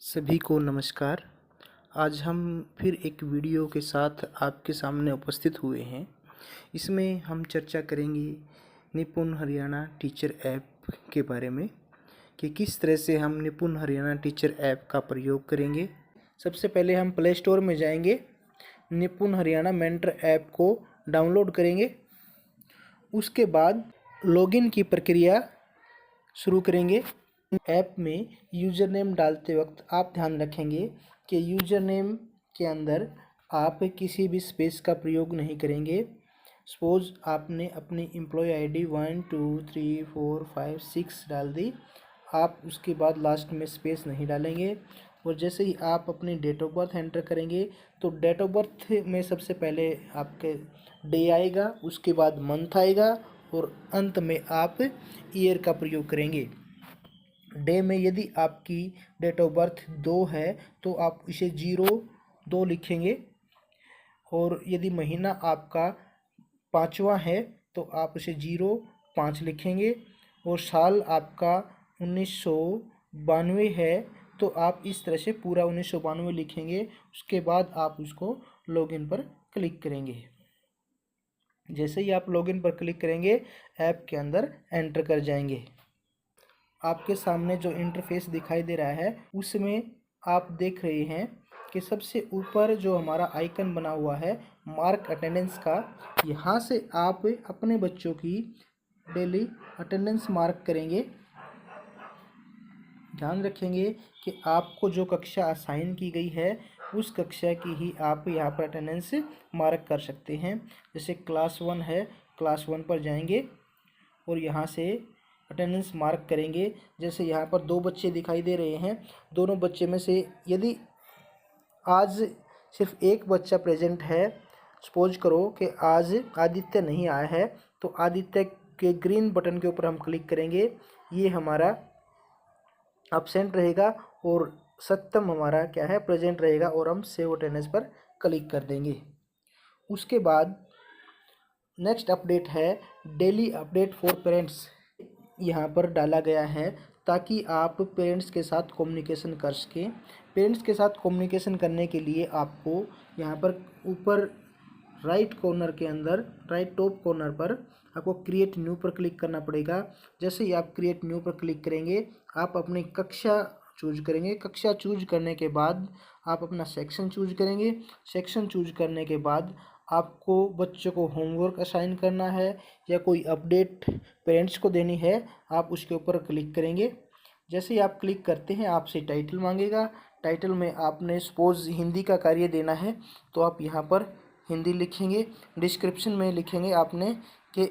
सभी को नमस्कार। आज हम फिर एक वीडियो के साथ आपके सामने उपस्थित हुए हैं। इसमें हम चर्चा करेंगे निपुण हरियाणा टीचर ऐप के बारे में कि किस तरह से हम निपुण हरियाणा टीचर ऐप का प्रयोग करेंगे। सबसे पहले हम प्ले स्टोर में जाएंगे, निपुण हरियाणा मेंटर ऐप को डाउनलोड करेंगे। उसके बाद लॉगिन की प्रक्रिया शुरू करेंगे। ऐप में यूज़र नेम डालते वक्त आप ध्यान रखेंगे कि यूज़र नेम के अंदर आप किसी भी स्पेस का प्रयोग नहीं करेंगे। सपोज़ आपने अपनी एम्प्लॉय आईडी 1 2 3 4 5 6 डाल दी, आप उसके बाद लास्ट में स्पेस नहीं डालेंगे। और जैसे ही आप अपनी डेट ऑफ बर्थ एंटर करेंगे तो डेट ऑफ बर्थ में सबसे पहले आपके डे आएगा, उसके बाद मंथ आएगा और अंत में आप ईयर का प्रयोग करेंगे। डे में यदि आपकी डेट ऑफ बर्थ 2 है तो आप इसे 02 लिखेंगे, और यदि महीना आपका 5वां है तो आप इसे 05 लिखेंगे, और साल आपका 1992 है तो आप इस तरह से पूरा 1992 लिखेंगे। उसके बाद आप उसको लॉगिन पर क्लिक करेंगे। जैसे ही आप लॉगिन पर क्लिक करेंगे ऐप के अंदर एंटर कर जाएंगे। आपके सामने जो इंटरफेस दिखाई दे रहा है उसमें आप देख रहे हैं कि सबसे ऊपर जो हमारा आइकन बना हुआ है मार्क अटेंडेंस का, यहाँ से आप अपने बच्चों की डेली अटेंडेंस मार्क करेंगे। ध्यान रखेंगे कि आपको जो कक्षा असाइन की गई है उस कक्षा की ही आप यहाँ पर अटेंडेंस मार्क कर सकते हैं। जैसे क्लास 1 है, क्लास 1 पर जाएंगे और यहाँ से अटेंडेंस मार्क करेंगे। जैसे यहाँ पर 2 बच्चे दिखाई दे रहे हैं, दोनों बच्चे में से यदि आज सिर्फ एक बच्चा प्रेजेंट है, सपोज करो कि आज आदित्य नहीं आया है, तो आदित्य के ग्रीन बटन के ऊपर हम क्लिक करेंगे, ये हमारा एब्सेंट रहेगा और सत्यम हमारा क्या है, प्रेजेंट रहेगा, और हम सेव अटेंडेंस पर क्लिक कर देंगे। उसके बाद नेक्स्ट अपडेट है डेली अपडेट फॉर पेरेंट्स, यहाँ पर डाला गया है ताकि आप पेरेंट्स के साथ कम्युनिकेशन कर सकें। पेरेंट्स के साथ कम्युनिकेशन करने के लिए आपको यहाँ पर ऊपर राइट कॉर्नर के अंदर, राइट टॉप कॉर्नर पर आपको क्रिएट न्यू पर क्लिक करना पड़ेगा। जैसे ही आप क्रिएट न्यू पर क्लिक करेंगे आप अपनी कक्षा चूज करेंगे। कक्षा चूज करने के बाद आप अपना सेक्शन चूज करेंगे। सेक्शन चूज करने के बाद आपको बच्चों को होमवर्क असाइन करना है या कोई अपडेट पेरेंट्स को देनी है, आप उसके ऊपर क्लिक करेंगे। जैसे ही आप क्लिक करते हैं आपसे टाइटल मांगेगा। टाइटल में आपने सपोज हिंदी का कार्य देना है तो आप यहाँ पर हिंदी लिखेंगे। डिस्क्रिप्शन में लिखेंगे आपने कि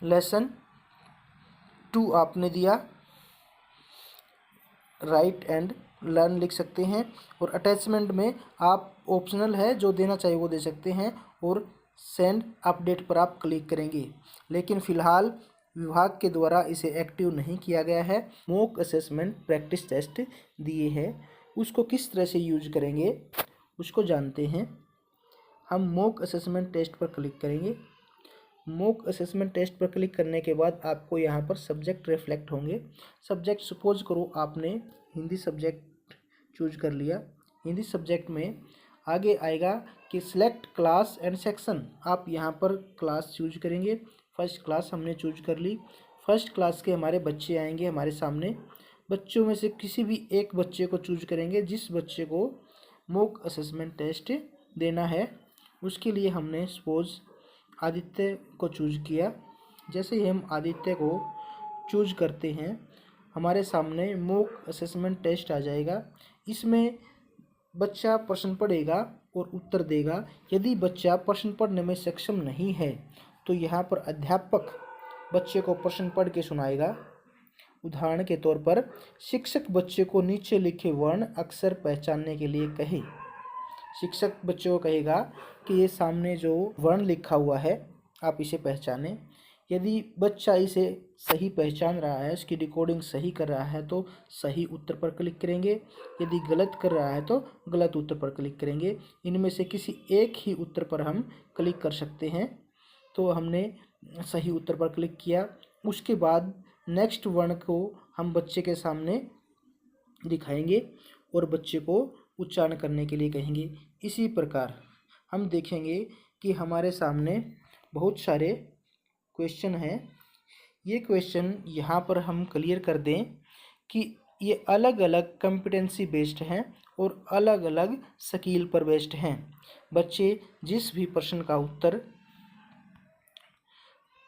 लेसन 2 आपने दिया, राइट एंड लर्न लिख सकते हैं। और अटैचमेंट में आप ऑप्शनल है, जो देना चाहिए वो दे सकते हैं, और सेंड अपडेट पर आप क्लिक करेंगे। लेकिन फ़िलहाल विभाग के द्वारा इसे एक्टिव नहीं किया गया है। मॉक असेसमेंट प्रैक्टिस टेस्ट दिए हैं, उसको किस तरह से यूज करेंगे उसको जानते हैं। हम मॉक असेसमेंट टेस्ट पर क्लिक करेंगे। मॉक असेसमेंट टेस्ट पर क्लिक करने के बाद आपको यहाँ पर सब्जेक्ट रिफ्लेक्ट होंगे। सब्जेक्ट सपोज करो आपने हिंदी सब्जेक्ट चूज कर लिया। हिंदी सब्जेक्ट में आगे आएगा कि सिलेक्ट क्लास एंड सेक्शन, आप यहाँ पर क्लास चूज करेंगे। फर्स्ट क्लास हमने चूज कर ली। फर्स्ट क्लास के हमारे बच्चे आएंगे हमारे सामने। बच्चों में से किसी भी एक बच्चे को चूज करेंगे जिस बच्चे को मॉक असेसमेंट टेस्ट देना है। उसके लिए हमने सपोज आदित्य को चूज किया। जैसे ही हम आदित्य को चूज करते हैं हमारे सामने मॉक असेसमेंट टेस्ट आ जाएगा। इसमें बच्चा प्रश्न पढ़ेगा और उत्तर देगा। यदि बच्चा प्रश्न पढ़ने में सक्षम नहीं है तो यहाँ पर अध्यापक बच्चे को प्रश्न पढ़ के सुनाएगा। उदाहरण के तौर पर शिक्षक बच्चे को नीचे लिखे वर्ण अक्षर पहचानने के लिए कहे। शिक्षक बच्चों को कहेगा कि ये सामने जो वर्ण लिखा हुआ है आप इसे पहचानें। यदि बच्चा इसे सही पहचान रहा है, इसकी डिकोडिंग सही कर रहा है तो सही उत्तर पर क्लिक करेंगे। यदि गलत कर रहा है तो गलत उत्तर पर क्लिक करेंगे। इनमें से किसी एक ही उत्तर पर हम क्लिक कर सकते हैं। तो हमने सही उत्तर पर क्लिक किया। उसके बाद नेक्स्ट वर्ण को हम बच्चे के सामने दिखाएंगे और बच्चे को उच्चारण करने के लिए कहेंगे। इसी प्रकार हम देखेंगे कि हमारे सामने बहुत सारे क्वेश्चन हैं। ये क्वेश्चन यहाँ पर हम क्लियर कर दें कि ये अलग अलग कॉम्पिटेंसी बेस्ड हैं और अलग अलग स्किल पर बेस्ड हैं। बच्चे जिस भी प्रश्न का उत्तर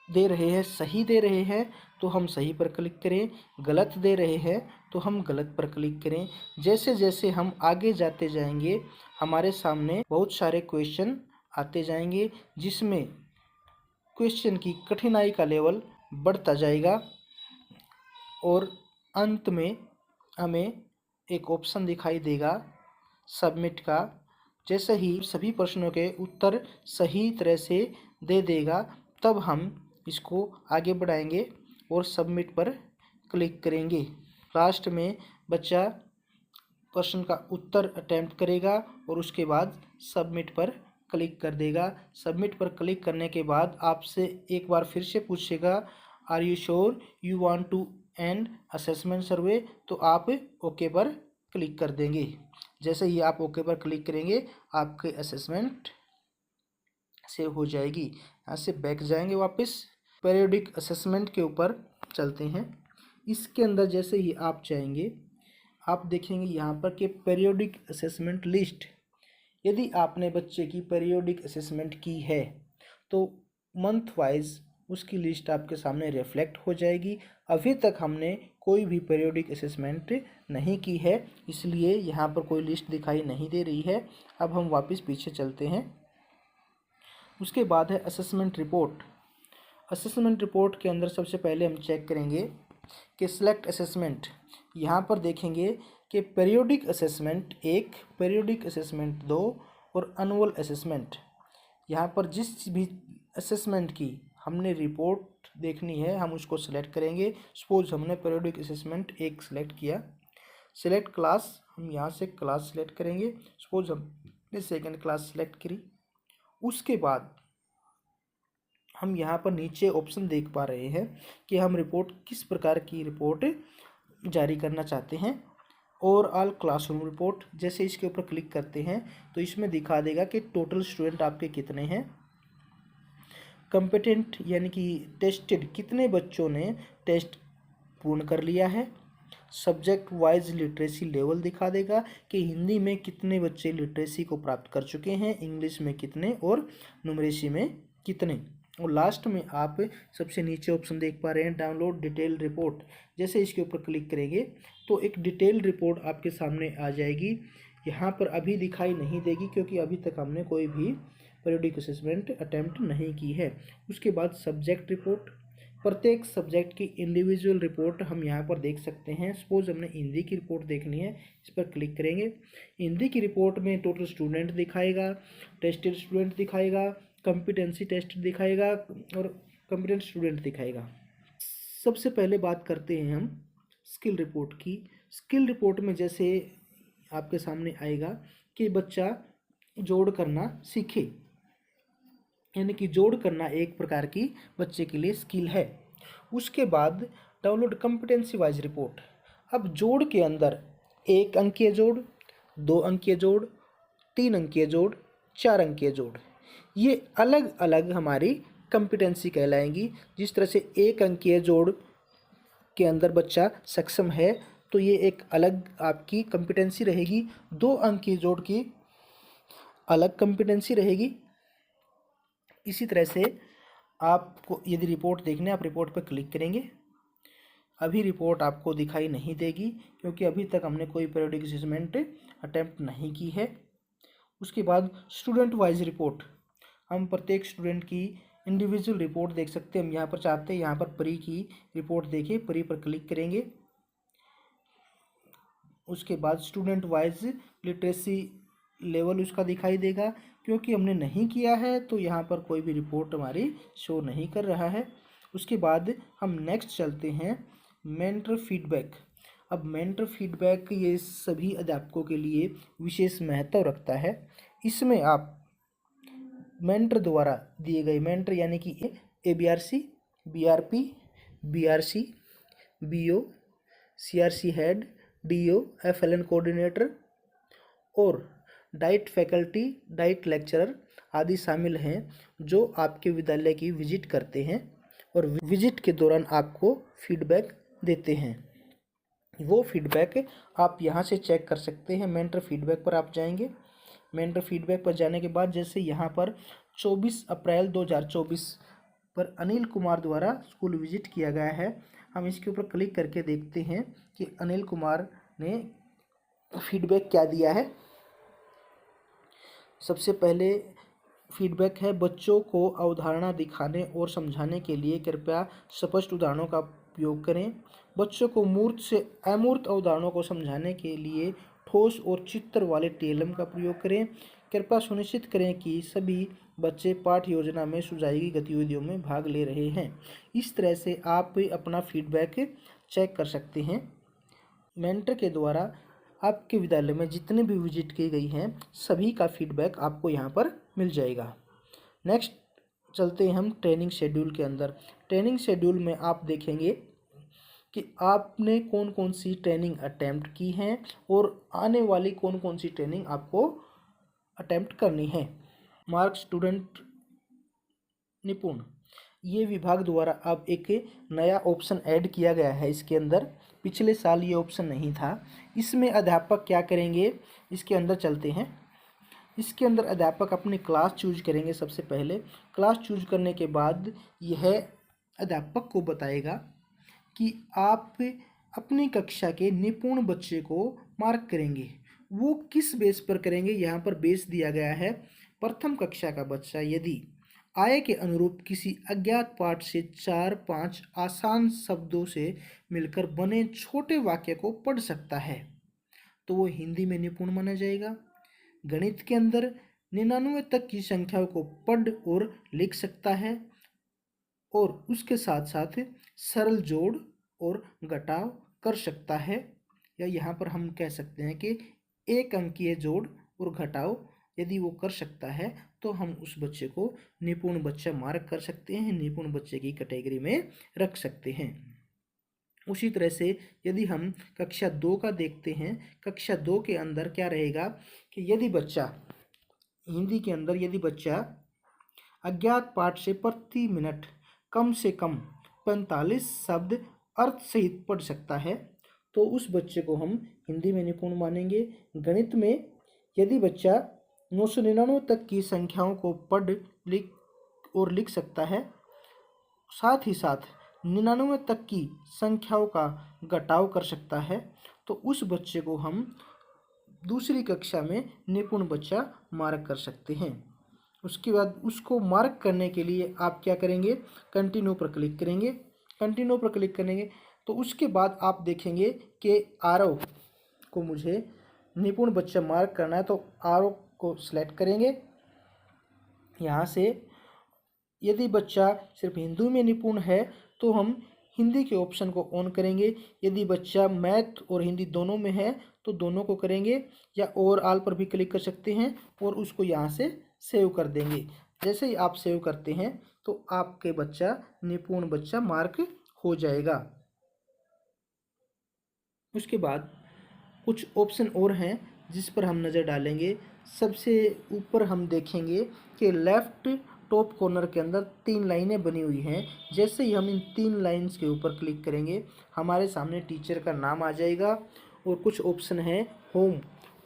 दे रहे हैं, सही दे रहे हैं तो हम सही पर क्लिक करें, गलत दे रहे हैं तो हम गलत पर क्लिक करें। जैसे जैसे हम आगे जाते जाएंगे हमारे सामने बहुत सारे क्वेश्चन आते जाएंगे, जिसमें क्वेश्चन की कठिनाई का लेवल बढ़ता जाएगा और अंत में हमें एक ऑप्शन दिखाई देगा सबमिट का। जैसे ही सभी प्रश्नों के उत्तर सही तरह से दे देगा तब हम इसको आगे बढ़ाएंगे और सबमिट पर क्लिक करेंगे। लास्ट में बच्चा प्रश्न का उत्तर अटेम्प्ट करेगा और उसके बाद सबमिट पर क्लिक कर देगा। सबमिट पर क्लिक करने के बाद आपसे एक बार फिर से पूछेगा are you sure you want to end assessment survey, तो आप ओके पर क्लिक कर देंगे। जैसे ही आप ओके पर क्लिक करेंगे आपके असेसमेंट सेव हो जाएगी। यहाँ से बैक जाएंगे वापस, पीरियोडिक असेसमेंट के ऊपर चलते हैं। इसके अंदर जैसे ही आप जाएंगे आप देखेंगे यहाँ पर कि पीरियोडिक असेसमेंट लिस्ट। यदि आपने बच्चे की पीरियोडिक असेसमेंट की है तो मंथ वाइज उसकी लिस्ट आपके सामने रिफ्लेक्ट हो जाएगी। अभी तक हमने कोई भी पीरियोडिक असेसमेंट नहीं की है, इसलिए यहाँ पर कोई लिस्ट दिखाई नहीं दे रही है। अब हम वापस पीछे चलते हैं। उसके बाद है असेसमेंट रिपोर्ट। असेसमेंट रिपोर्ट के अंदर सबसे पहले हम चेक करेंगे कि सिलेक्ट असेसमेंट। यहाँ पर देखेंगे कि पीरियोडिक असेसमेंट 1, पीरियोडिक असेसमेंट 2 और एनुअल असेसमेंट। यहाँ पर जिस भी असेसमेंट की हमने रिपोर्ट देखनी है हम उसको सिलेक्ट करेंगे। सपोज हमने पीरियोडिक असेसमेंट 1 सिलेक्ट किया, सिलेक्ट क्लास, हम यहाँ से क्लास सिलेक्ट करेंगे। सपोज हमने सेकेंड क्लास सिलेक्ट करी। उसके बाद हम यहाँ पर नीचे ऑप्शन देख पा रहे हैं कि हम रिपोर्ट किस प्रकार की रिपोर्ट जारी करना चाहते हैं। ओवरऑल क्लासरूम रिपोर्ट, जैसे इसके ऊपर क्लिक करते हैं तो इसमें दिखा देगा कि टोटल स्टूडेंट आपके कितने हैं। कंपिटेंट यानी कि टेस्टेड, कितने बच्चों ने टेस्ट पूर्ण कर लिया है। सब्जेक्ट वाइज लिटरेसी लेवल दिखा देगा कि हिंदी में कितने बच्चे लिटरेसी को प्राप्त कर चुके हैं, इंग्लिश में कितने और न्यूमरेसी में कितने। और लास्ट में आप सबसे नीचे ऑप्शन देख पा रहे हैं डाउनलोड डिटेल रिपोर्ट। जैसे इसके ऊपर क्लिक करेंगे तो एक डिटेल रिपोर्ट आपके सामने आ जाएगी। यहाँ पर अभी दिखाई नहीं देगी क्योंकि अभी तक हमने कोई भी पीरियोडिक असेसमेंट अटेम्प्ट नहीं की है। उसके बाद सब्जेक्ट रिपोर्ट, प्रत्येक सब्जेक्ट की इंडिविजुअल रिपोर्ट हम यहाँ पर देख सकते हैं। सपोज हमने हिंदी की रिपोर्ट देखनी है, इस पर क्लिक करेंगे। हिंदी की रिपोर्ट में टोटल स्टूडेंट दिखाएगा, टेस्टेड स्टूडेंट दिखाएगा, कॉम्पिटेंसी टेस्ट दिखाएगा और कॉम्पिटेंट स्टूडेंट दिखाएगा। सबसे पहले बात करते हैं हम स्किल रिपोर्ट की। स्किल रिपोर्ट में जैसे आपके सामने आएगा कि बच्चा जोड़ करना सीखे, यानी कि जोड़ करना एक प्रकार की बच्चे के लिए स्किल है। उसके बाद डाउनलोड कॉम्पिटेंसी वाइज रिपोर्ट। अब जोड़ के अंदर 1 अंकीय जोड़, 2 अंकीय जोड़, 3 अंकीय जोड़, 4 अंकीय जोड़, ये अलग अलग हमारी कॉम्पिटेंसी कहलाएंगी। जिस तरह से 1 अंकीय जोड़ के अंदर बच्चा सक्षम है तो ये एक अलग आपकी कॉम्पिटेंसी रहेगी। 2 अंकीय जोड़ की अलग कॉम्पिटेंसी रहेगी। इसी तरह से आपको यदि रिपोर्ट देखनी है आप रिपोर्ट पर क्लिक करेंगे। अभी रिपोर्ट आपको दिखाई नहीं देगी क्योंकि अभी तक हमने कोई पीरियोडिक असेसमेंट अटेम्प्ट नहीं की है। उसके बाद स्टूडेंट वाइज रिपोर्ट, हम प्रत्येक स्टूडेंट की इंडिविजुअल रिपोर्ट देख सकते हैं। हम यहाँ पर चाहते हैं यहाँ पर प्री की रिपोर्ट देखें, प्री पर क्लिक करेंगे। उसके बाद स्टूडेंट वाइज लिटरेसी लेवल उसका दिखाई देगा। क्योंकि हमने नहीं किया है तो यहाँ पर कोई भी रिपोर्ट हमारी शो नहीं कर रहा है। उसके बाद हम नेक्स्ट चलते हैं मेंटर फीडबैक। अब मेंटर फीडबैक ये सभी अध्यापकों के लिए विशेष महत्व रखता है। इसमें आप मेंटर द्वारा दिए गए, मेंटर यानी कि ABRC, BRP, BRC, BO, CRC head, DO, FLN coordinator और डाइट फैकल्टी, डाइट लेक्चरर आदि शामिल हैं जो आपके विद्यालय की विजिट करते हैं और विजिट के दौरान आपको फीडबैक देते हैं। वो फीडबैक आप यहाँ से चेक कर सकते हैं। मेंटर फीडबैक पर आप जाएंगे। मेंटर फीडबैक पर जाने के बाद जैसे यहाँ पर 24 अप्रैल 2024 पर अनिल कुमार द्वारा स्कूल विजिट किया गया है, हम इसके ऊपर क्लिक करके देखते हैं कि अनिल कुमार ने फीडबैक क्या दिया है। सबसे पहले फीडबैक है, बच्चों को अवधारणा दिखाने और समझाने के लिए कृपया स्पष्ट उदाहरणों का उपयोग करें। बच्चों को मूर्त से अमूर्त अवधारणाओं को समझाने के लिए ठोस और चित्र वाले टीएलएम का प्रयोग करें। कृपया सुनिश्चित करें कि सभी बच्चे पाठ्य योजना में सुझाई गई गतिविधियों में भाग ले रहे हैं। इस तरह से आप अपना फीडबैक चेक कर सकते हैं। मेंटर के द्वारा आपके विद्यालय में जितने भी विजिट की गई हैं सभी का फीडबैक आपको यहाँ पर मिल जाएगा। नेक्स्ट चलते हैं हम ट्रेनिंग शेड्यूल के अंदर। ट्रेनिंग शेड्यूल में आप देखेंगे कि आपने कौन कौन सी ट्रेनिंग अटेम्प्ट की हैं और आने वाली कौन कौन सी ट्रेनिंग आपको अटेम्प्ट करनी है। मार्क स्टूडेंट निपुण, ये विभाग द्वारा अब एक नया ऑप्शन ऐड किया गया है इसके अंदर। पिछले साल ये ऑप्शन नहीं था। इसमें अध्यापक क्या करेंगे, इसके अंदर चलते हैं। इसके अंदर अध्यापक अपनी क्लास चूज करेंगे। सबसे पहले क्लास चूज करने के बाद यह अध्यापक को बताएगा कि आप अपनी कक्षा के निपुण बच्चे को मार्क करेंगे। वो किस बेस पर करेंगे, यहाँ पर बेस दिया गया है। प्रथम कक्षा का बच्चा यदि आय के अनुरूप किसी अज्ञात पाठ से 4-5 आसान शब्दों से मिलकर बने छोटे वाक्य को पढ़ सकता है तो वो हिंदी में निपुण माना जाएगा। गणित के अंदर 99 तक की संख्याओं को पढ़ और लिख सकता है और उसके साथ साथ सरल जोड़ और घटाव कर सकता है, या यहाँ पर हम कह सकते हैं कि एक अंकीय जोड़ और घटाव यदि वो कर सकता है तो हम उस बच्चे को निपुण बच्चा मार्क कर सकते हैं, निपुण बच्चे की कैटेगरी में रख सकते हैं। उसी तरह से यदि हम कक्षा 2 का देखते हैं, कक्षा 2 के अंदर क्या रहेगा कि यदि बच्चा हिंदी के अंदर यदि बच्चा अज्ञात पाठ से प्रति मिनट कम से कम 45 शब्द अर्थ सहित पढ़ सकता है तो उस बच्चे को हम हिंदी में निपुण मानेंगे। गणित में यदि बच्चा 999 तक की संख्याओं को पढ़ लिख सकता है, साथ ही साथ 99 तक की संख्याओं का घटाव कर सकता है तो उस बच्चे को हम दूसरी कक्षा में निपुण बच्चा मार्क कर सकते हैं। उसके बाद उसको मार्क करने के लिए आप क्या करेंगे, कंटिन्यू पर क्लिक करेंगे। कंटिन्यू पर क्लिक करेंगे तो उसके बाद आप देखेंगे कि आरओ को मुझे निपुण बच्चा मार्क करना है तो आरओ को सिलेक्ट करेंगे। यहाँ से यदि बच्चा सिर्फ हिंदी में निपुण है तो हम हिंदी के ऑप्शन को ऑन करेंगे। यदि बच्चा मैथ और हिंदी दोनों में है तो दोनों को करेंगे, या ओवरऑल पर भी क्लिक कर सकते हैं और उसको यहाँ से सेव कर देंगे। जैसे ही आप सेव करते हैं तो आपके बच्चा निपुण बच्चा मार्क हो जाएगा। उसके बाद कुछ ऑप्शन और हैं जिस पर हम नज़र डालेंगे। सबसे ऊपर हम देखेंगे कि लेफ़्ट टॉप कॉर्नर के अंदर 3 लाइनें बनी हुई हैं। जैसे ही हम इन 3 लाइन्स के ऊपर क्लिक करेंगे हमारे सामने टीचर का नाम आ जाएगा और कुछ ऑप्शन है होम।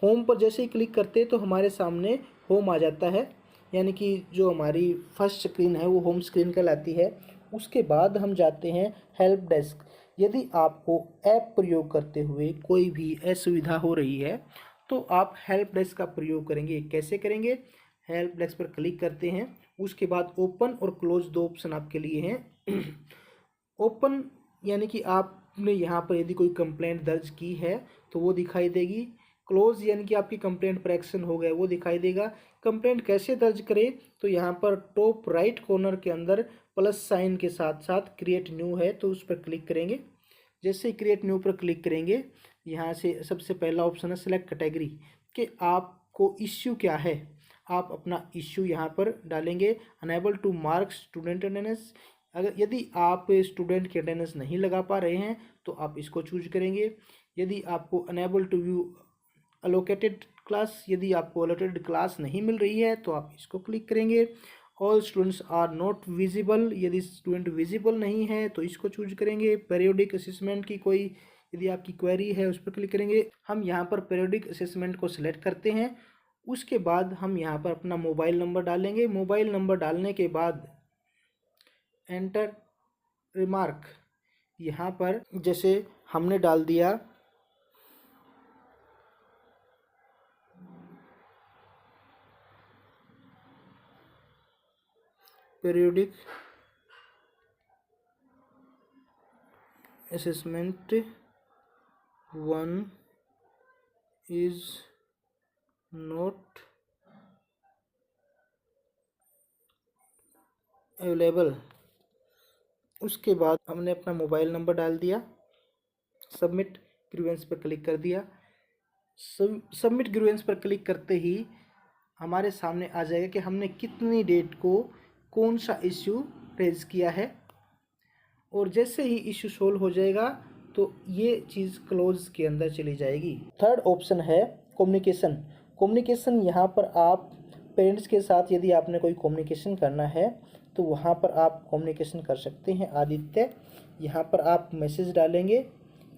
होम पर जैसे ही क्लिक करते हैं तो हमारे सामने होम आ जाता है, यानी कि जो हमारी फर्स्ट स्क्रीन है वो होम स्क्रीन कहलाती है। उसके बाद हम जाते हैं हेल्प डेस्क। यदि आपको ऐप प्रयोग करते हुए कोई भी असुविधा हो रही है तो आप हेल्प डेस्क का प्रयोग करेंगे। कैसे करेंगे, हेल्प डेस्क पर क्लिक करते हैं। उसके बाद ओपन और क्लोज 2 ऑप्शन आपके लिए हैं। ओपन यानी कि आपने यहाँ पर यदि कोई कंप्लेंट दर्ज की है तो वो दिखाई देगी। क्लोज यानी कि आपकी कंप्लेंट पर एक्शन हो गया वो दिखाई देगा। कंप्लेंट कैसे दर्ज करें तो यहाँ पर टॉप राइट कॉर्नर के अंदर प्लस साइन के साथ साथ क्रिएट न्यू है तो उस पर क्लिक करेंगे। जैसे ही क्रिएट न्यू पर क्लिक करेंगे यहाँ से सबसे पहला ऑप्शन है सिलेक्ट कैटेगरी, कि आपको इश्यू क्या है। आप अपना इश्यू यहाँ पर डालेंगे। Unable to mark student attendance, अगर यदि आप स्टूडेंट की अटेंडेंस नहीं लगा पा रहे हैं तो आप इसको चूज करेंगे। यदि आपको unable to view allocated class, यदि आपको अलोकेटेड क्लास नहीं मिल रही है तो आप इसको क्लिक करेंगे। All students are not visible, यदि स्टूडेंट विजिबल नहीं है तो इसको चूज करेंगे। पीरियोडिक असेसमेंट की कोई यदि आपकी क्वेरी है उस पर क्लिक करेंगे। हम यहाँ पर पीरियोडिक असेसमेंट को सिलेक्ट करते हैं। उसके बाद हम यहाँ पर अपना मोबाइल नंबर डालेंगे। मोबाइल नंबर डालने के बाद एंटर रिमार्क, यहाँ पर जैसे हमने डाल दिया periodic assessment 1 is not available. उसके बाद हमने अपना मोबाइल नंबर डाल दिया, सबमिट ग्रीवेंस पर क्लिक कर दिया। सबमिट ग्रीवेंस पर क्लिक करते ही हमारे सामने आ जाएगा कि हमने कितनी डेट को कौन सा इश्यू रेज किया है, और जैसे ही इश्यू सोल्व हो जाएगा तो ये चीज़ क्लोज के अंदर चली जाएगी। थर्ड ऑप्शन है कम्युनिकेशन। कम्युनिकेशन यहाँ पर आप पेरेंट्स के साथ यदि आपने कोई कम्युनिकेशन करना है तो वहाँ पर आप कम्युनिकेशन कर सकते हैं। आदित्य, यहाँ पर आप मैसेज डालेंगे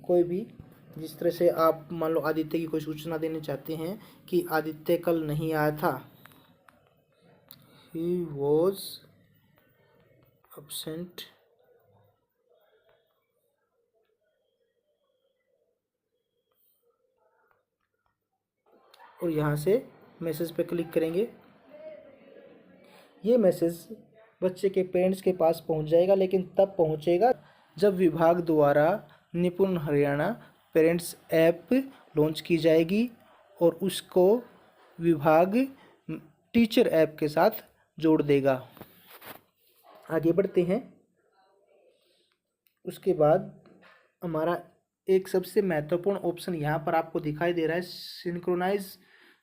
कोई भी, जिस तरह से आप मान लो आदित्य की कोई सूचना देना चाहते हैं कि आदित्य कल नहीं आया था, ही वॉज absent और यहाँ से मैसेज पे क्लिक करेंगे। ये मैसेज बच्चे के पेरेंट्स के पास पहुँच जाएगा, लेकिन तब पहुँचेगा जब विभाग द्वारा निपुण हरियाणा पेरेंट्स ऐप लॉन्च की जाएगी और उसको विभाग टीचर ऐप के साथ जोड़ देगा। आगे बढ़ते हैं। उसके बाद हमारा एक सबसे महत्वपूर्ण ऑप्शन यहाँ पर आपको दिखाई दे रहा है, सिंक्रोनाइज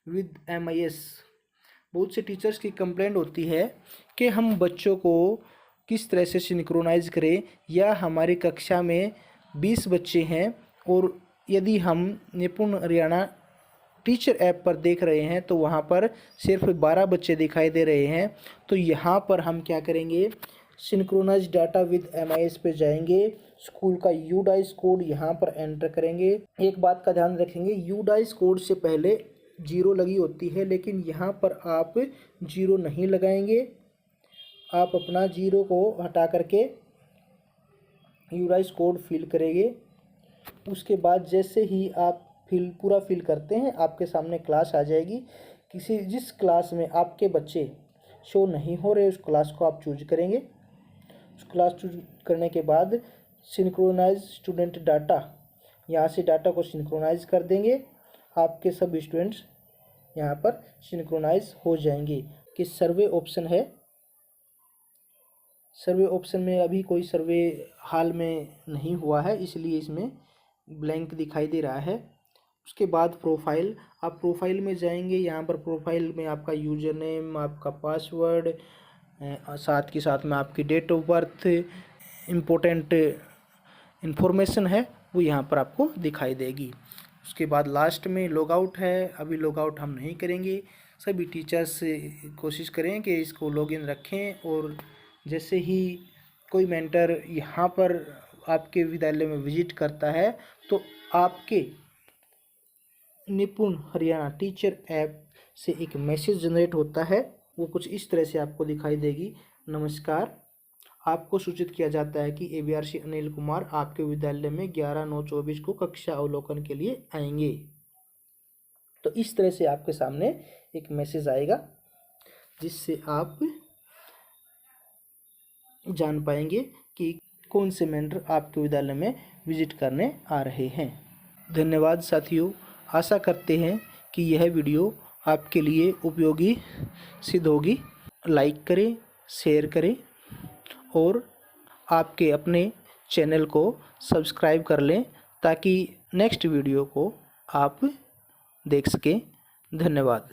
विद MIS। बहुत से टीचर्स की कंप्लेंट होती है कि हम बच्चों को किस तरह से सिंक्रोनाइज करें, या हमारी कक्षा में 20 बच्चे हैं और यदि हम निपुण हरियाणा टीचर ऐप पर देख रहे हैं तो वहाँ पर सिर्फ 12 बच्चे दिखाई दे रहे हैं। तो यहाँ पर हम क्या करेंगे, सिंक्रोनाइज डाटा विद MIS पे जाएंगे, स्कूल का यूडाइस कोड यहाँ पर एंटर करेंगे। एक बात का ध्यान रखेंगे, यूडाइस कोड से पहले 0 लगी होती है, लेकिन यहाँ पर आप 0 नहीं लगाएंगे। आप अपना 0 को हटा करके यूडाइस कोड फिल करेंगे। उसके बाद जैसे ही आप पूरा फिल करते हैं, आपके सामने क्लास आ जाएगी। जिस क्लास में आपके बच्चे शो नहीं हो रहे उस क्लास को आप चूज करेंगे। उस क्लास चूज करने के बाद सिंक्रोनाइज स्टूडेंट डाटा, यहाँ से डाटा को सिंक्रोनाइज कर देंगे। आपके सब स्टूडेंट्स यहाँ पर सिंक्रोनाइज हो जाएंगे। कि सर्वे ऑप्शन है, सर्वे ऑप्शन में अभी कोई सर्वे हाल में नहीं हुआ है, इसलिए इसमें ब्लैंक दिखाई दे रहा है। उसके बाद प्रोफाइल, आप प्रोफाइल में जाएंगे। यहाँ पर प्रोफाइल में आपका यूजर नेम, आपका पासवर्ड, साथ के साथ में आपकी date of birth, important information है वो यहाँ पर आपको दिखाई देगी। उसके बाद लास्ट में लॉगआउट है, अभी लॉगआउट हम नहीं करेंगे। सभी टीचर्स कोशिश करें कि इसको लॉगिन रखें, और जैसे ही कोई मेंटर यहाँ पर आपके विद्यालय में विजिट करता है तो आपके निपुण हरियाणा टीचर ऐप से एक मैसेज जनरेट होता है। वो कुछ इस तरह से आपको दिखाई देगी। नमस्कार, आपको सूचित किया जाता है कि ABRC अनिल कुमार आपके विद्यालय में 11/9/24 को कक्षा अवलोकन के लिए आएंगे। तो इस तरह से आपके सामने एक मैसेज आएगा, जिससे आप जान पाएंगे कि कौन से मेंटर आपके विद्यालय में विजिट करने आ रहे हैं। धन्यवाद साथियों, आशा करते हैं कि यह वीडियो आपके लिए उपयोगी सिद्ध होगी। लाइक करें, शेयर करें और आपके अपने चैनल को सब्सक्राइब कर लें ताकि नेक्स्ट वीडियो को आप देख सकें। धन्यवाद।